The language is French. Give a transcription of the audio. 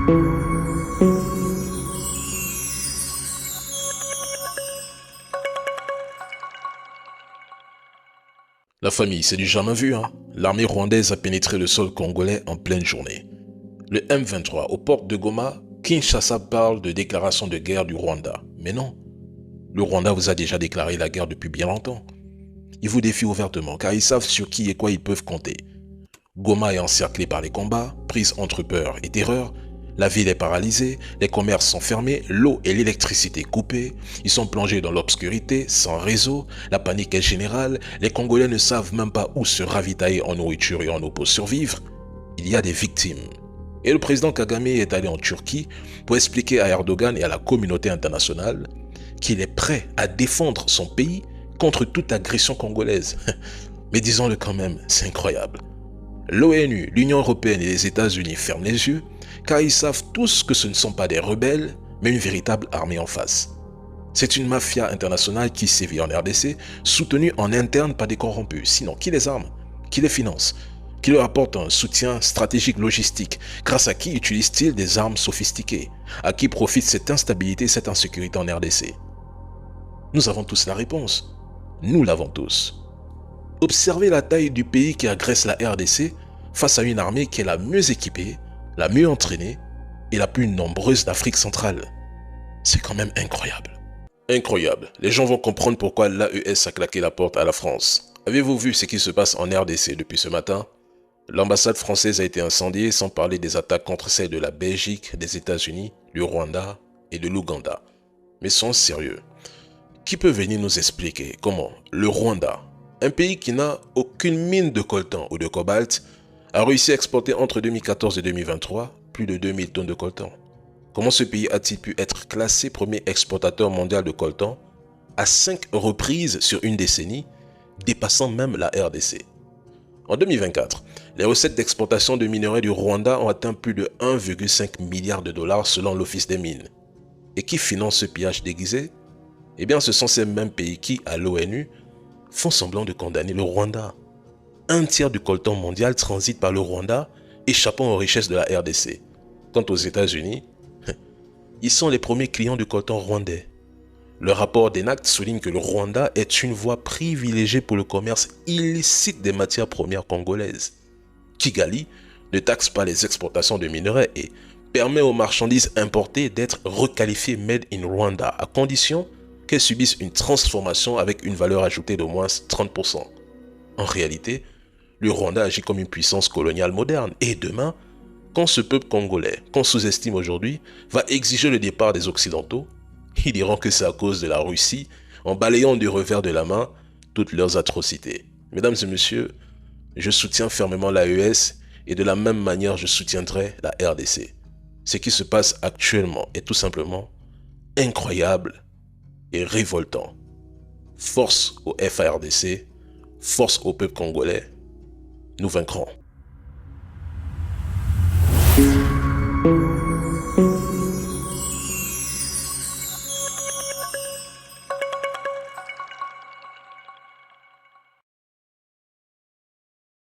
La famille, c'est du jamais vu, hein. L'armée rwandaise a pénétré le sol congolais en pleine journée. Le M23 aux portes de Goma, Kinshasa parle de déclaration de guerre du Rwanda. Mais non, le Rwanda vous a déjà déclaré la guerre depuis bien longtemps. Ils vous défient ouvertement car ils savent sur qui et quoi ils peuvent compter. Goma est encerclée par les combats, prise entre peur et terreur. La ville est paralysée, les commerces sont fermés, l'eau et l'électricité coupées, ils sont plongés dans l'obscurité, sans réseau, la panique est générale, les Congolais ne savent même pas où se ravitailler en nourriture et en eau pour survivre. Il y a des victimes. Et le président Kagame est allé en Turquie pour expliquer à Erdogan et à la communauté internationale qu'il est prêt à défendre son pays contre toute agression congolaise. Mais disons-le quand même, c'est incroyable. L'ONU, l'Union européenne et les États-Unis ferment les yeux car ils savent tous que ce ne sont pas des rebelles, mais une véritable armée en face. C'est une mafia internationale qui sévit en RDC, soutenue en interne par des corrompus. Sinon, qui les arme? Qui les finance? Qui leur apporte un soutien stratégique logistique? Grâce à qui utilise-t-il des armes sophistiquées? À qui profite cette instabilité, cette insécurité en RDC? Nous avons tous la réponse. Nous l'avons tous. Observez la taille du pays qui agresse la RDC face à une armée qui est la mieux équipée, la mieux entraînée et la plus nombreuse d'Afrique centrale. C'est quand même incroyable. Incroyable. Les gens vont comprendre pourquoi l'AES a claqué la porte à la France. Avez-vous vu ce qui se passe en RDC depuis ce matin? L'ambassade française a été incendiée sans parler des attaques contre celles de la Belgique, des États-Unis, du Rwanda et de l'Ouganda. Mais soyons sérieux. Qui peut venir nous expliquer comment le Rwanda, un pays qui n'a aucune mine de coltan ou de cobalt, a réussi à exporter entre 2014 et 2023 plus de 2000 tonnes de coltan? Comment ce pays a-t-il pu être classé premier exportateur mondial de coltan à 5 reprises sur une décennie, dépassant même la RDC? En 2024, les recettes d'exportation de minerais du Rwanda ont atteint plus de 1,5 milliard de dollars selon l'Office des mines. Et qui finance ce pillage déguisé? Eh bien, ce sont ces mêmes pays qui, à l'ONU, font semblant de condamner le Rwanda. Un tiers du coltan mondial transite par le Rwanda, échappant aux richesses de la RDC. Quant aux États-Unis, ils sont les premiers clients du coltan rwandais. Le rapport d'ENACT souligne que le Rwanda est une voie privilégiée pour le commerce illicite des matières premières congolaises. Kigali ne taxe pas les exportations de minerais et permet aux marchandises importées d'être requalifiées Made in Rwanda à condition qu'elles subissent une transformation avec une valeur ajoutée d'au moins 30%. En réalité, le Rwanda agit comme une puissance coloniale moderne et demain, quand ce peuple congolais, qu'on sous-estime aujourd'hui, va exiger le départ des Occidentaux, ils diront que c'est à cause de la Russie, en balayant du revers de la main toutes leurs atrocités. Mesdames et messieurs, je soutiens fermement l'AES et de la même manière je soutiendrai la RDC. Ce qui se passe actuellement est tout simplement incroyable et révoltant. Force au FARDC, force au peuple congolais, nous vaincrons.